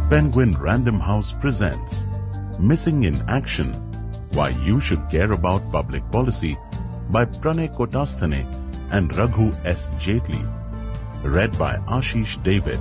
Penguin Random House presents Missing in Action, Why You Should Care About Public Policy by Pranay Kotasthane and Raghu S. Jaitley. Read by Ashish David.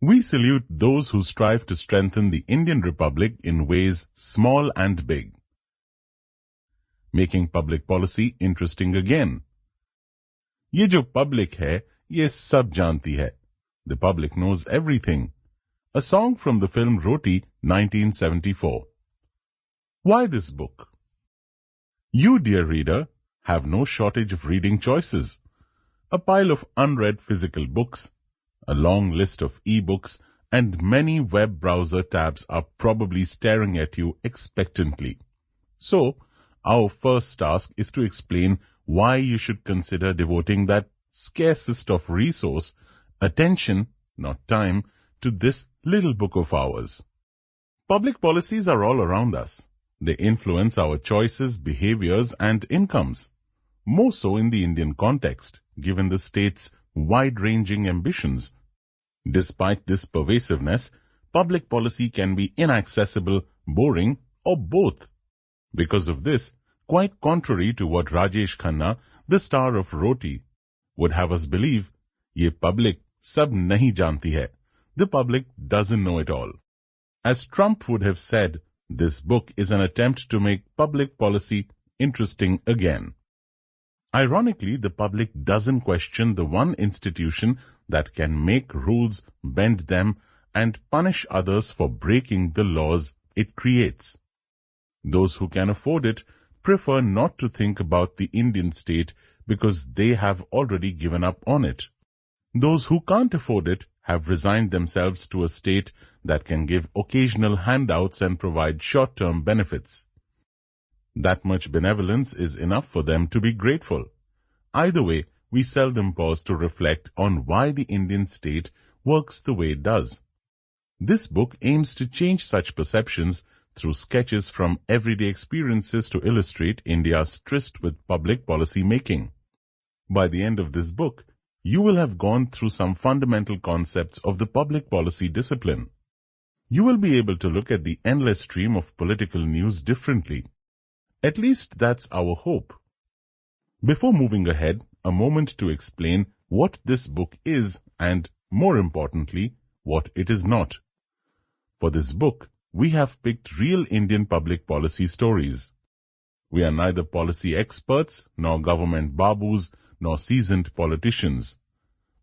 We salute those who strive to strengthen the Indian Republic in ways small and big. Making public policy interesting again. ये जो public है, ये सब जानती है. The public knows everything. A song from the film Roti, 1974. Why this book? You, dear reader, have no shortage of reading choices. A pile of unread physical books, a long list of e-books, and many web browser tabs are probably staring at you expectantly. So, our first task is to explain why you should consider devoting that scarcest of resource, attention, not time, to this little book of ours. Public policies are all around us. They influence our choices, behaviors, and incomes. More so in the Indian context, given the state's wide-ranging ambitions. Despite this pervasiveness, public policy can be inaccessible, boring, or both. Because of this, quite contrary to what Rajesh Khanna, the star of Roti, would have us believe, ye public sab nahi janti hai. The public doesn't know it all. As Trump would have said, this book is an attempt to make public policy interesting again. Ironically, the public doesn't question the one institution that can make rules, bend them, and punish others for breaking the laws it creates. Those who can afford it prefer not to think about the Indian state because they have already given up on it. Those who can't afford it have resigned themselves to a state that can give occasional handouts and provide short-term benefits. That much benevolence is enough for them to be grateful. Either way, we seldom pause to reflect on why the Indian state works the way it does. This book aims to change such perceptions through sketches from everyday experiences to illustrate India's tryst with public policy making. By the end of this book, you will have gone through some fundamental concepts of the public policy discipline. You will be able to look at the endless stream of political news differently. At least that's our hope. Before moving ahead, a moment to explain what this book is and, more importantly, what it is not. For this book, we have picked real Indian public policy stories. We are neither policy experts, nor government babus, nor seasoned politicians.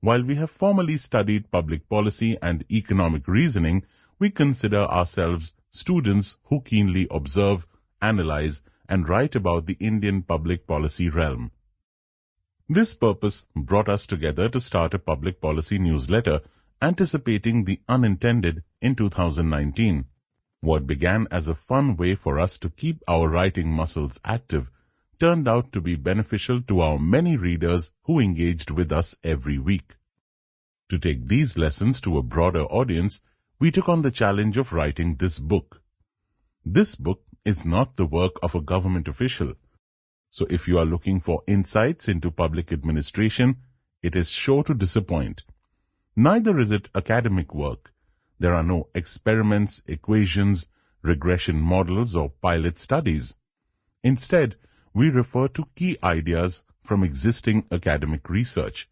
While we have formally studied public policy and economic reasoning, we consider ourselves students who keenly observe, analyze, and write about the Indian public policy realm. This purpose brought us together to start a public policy newsletter anticipating the unintended in 2019. What began as a fun way for us to keep our writing muscles active turned out to be beneficial to our many readers who engaged with us every week. To take these lessons to a broader audience, we took on the challenge of writing this book. This book is not the work of a government official. So if you are looking for insights into public administration, it is sure to disappoint. Neither is it academic work. There are no experiments, equations, regression models, or pilot studies. Instead, we refer to key ideas from existing academic research.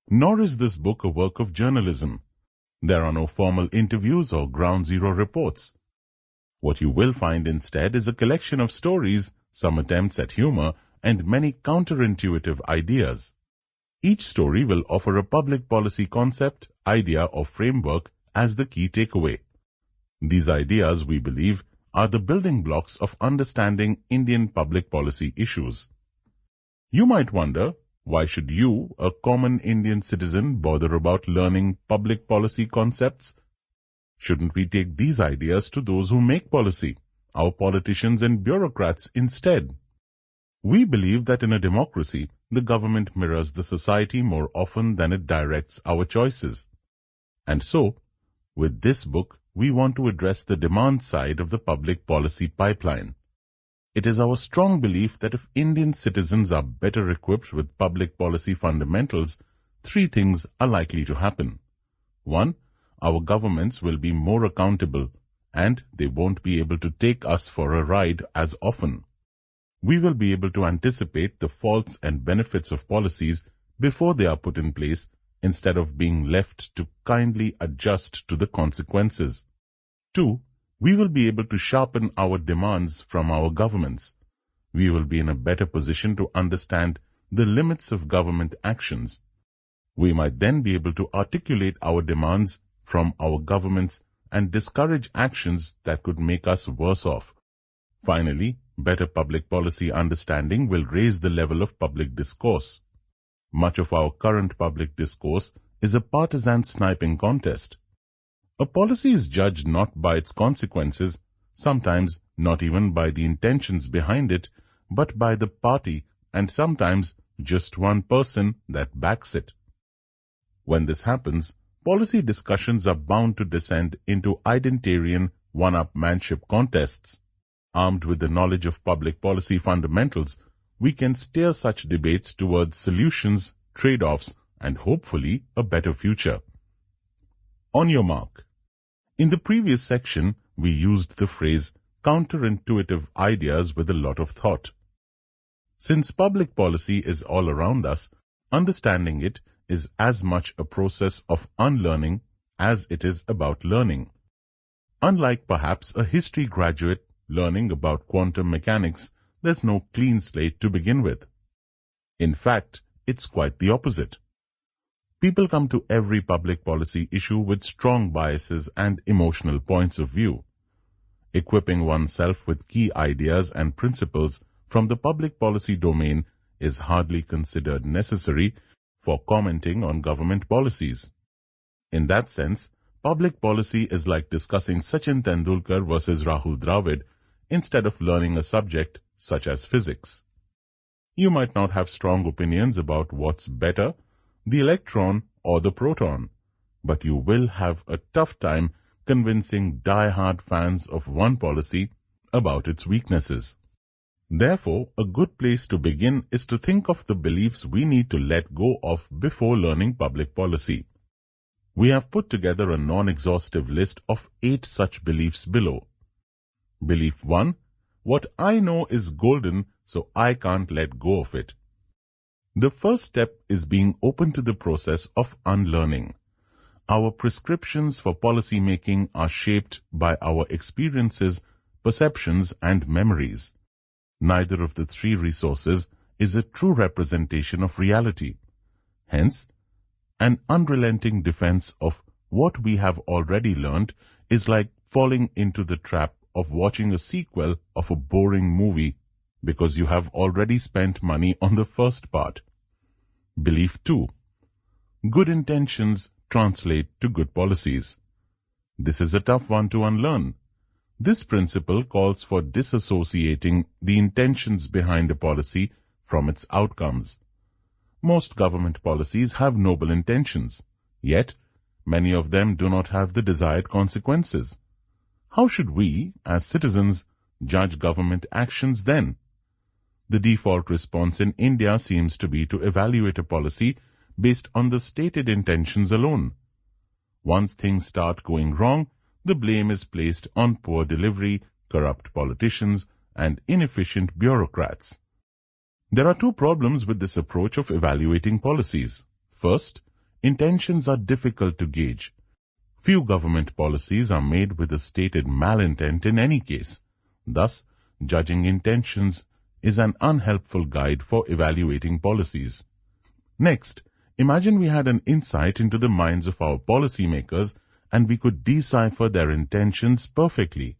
Nor is this book a work of journalism. There are no formal interviews or ground zero reports. What you will find instead is a collection of stories, some attempts at humor, and many counterintuitive ideas. Each story will offer a public policy concept, idea, or framework as the key takeaway. These ideas, we believe, are the building blocks of understanding Indian public policy issues. You might wonder, why should you, a common Indian citizen, bother about learning public policy concepts? Shouldn't we take these ideas to those who make policy, our politicians and bureaucrats instead? We believe that in a democracy, the government mirrors the society more often than it directs our choices. And so, with this book, we want to address the demand side of the public policy pipeline. It is our strong belief that if Indian citizens are better equipped with public policy fundamentals, three things are likely to happen. 1. Our governments will be more accountable, and they won't be able to take us for a ride as often. We will be able to anticipate the faults and benefits of policies before they are put in place, instead of being left to kindly adjust to the consequences. 2. We will be able to sharpen our demands from our governments. We will be in a better position to understand the limits of government actions. We might then be able to articulate our demands from our governments and discourage actions that could make us worse off. Finally, better public policy understanding will raise the level of public discourse. Much of our current public discourse is a partisan sniping contest. A policy is judged not by its consequences, sometimes not even by the intentions behind it, but by the party and sometimes just one person that backs it. When this happens, policy discussions are bound to descend into identitarian one-upmanship contests. Armed with the knowledge of public policy fundamentals, we can steer such debates towards solutions, trade-offs, and hopefully a better future. On your mark. In the previous section, we used the phrase counterintuitive ideas with a lot of thought. Since public policy is all around us, understanding it is as much a process of unlearning as it is about learning. Unlike perhaps a history graduate learning about quantum mechanics, there's no clean slate to begin with. In fact, it's quite the opposite. People come to every public policy issue with strong biases and emotional points of view. Equipping oneself with key ideas and principles from the public policy domain is hardly considered necessary for commenting on government policies. In that sense, public policy is like discussing Sachin Tendulkar versus Rahul Dravid instead of learning a subject such as physics. You might not have strong opinions about what's better, the electron or the proton, but you will have a tough time convincing die-hard fans of one policy about its weaknesses. Therefore, a good place to begin is to think of the beliefs we need to let go of before learning public policy. We have put together a non-exhaustive list of 8 such beliefs below. Belief 1. What I know is golden, so I can't let go of it. The first step is being open to the process of unlearning. Our prescriptions for policy making are shaped by our experiences, perceptions, and memories. Neither of the 3 resources is a true representation of reality. Hence, an unrelenting defense of what we have already learned is like falling into the trap of watching a sequel of a boring movie because you have already spent money on the first part. Belief 2. Good intentions translate to good policies. This is a tough one to unlearn. This principle calls for disassociating the intentions behind a policy from its outcomes. Most government policies have noble intentions, yet many of them do not have the desired consequences. How should we, as citizens, judge government actions then? The default response in India seems to be to evaluate a policy based on the stated intentions alone. Once things start going wrong, the blame is placed on poor delivery, corrupt politicians, and inefficient bureaucrats. There are 2 problems with this approach of evaluating policies. First, intentions are difficult to gauge. Few government policies are made with a stated malintent in any case. Thus, judging intentions is an unhelpful guide for evaluating policies. Next, imagine we had an insight into the minds of our policymakers and we could decipher their intentions perfectly.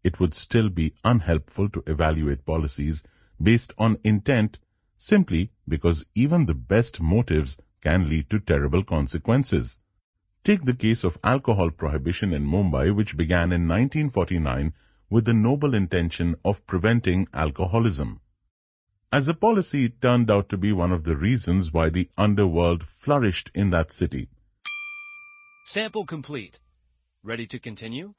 It would still be unhelpful to evaluate policies based on intent simply because even the best motives can lead to terrible consequences. Take the case of alcohol prohibition in Mumbai, which began in 1949 with the noble intention of preventing alcoholism. As a policy, it turned out to be one of the reasons why the underworld flourished in that city. Sample complete. Ready to continue?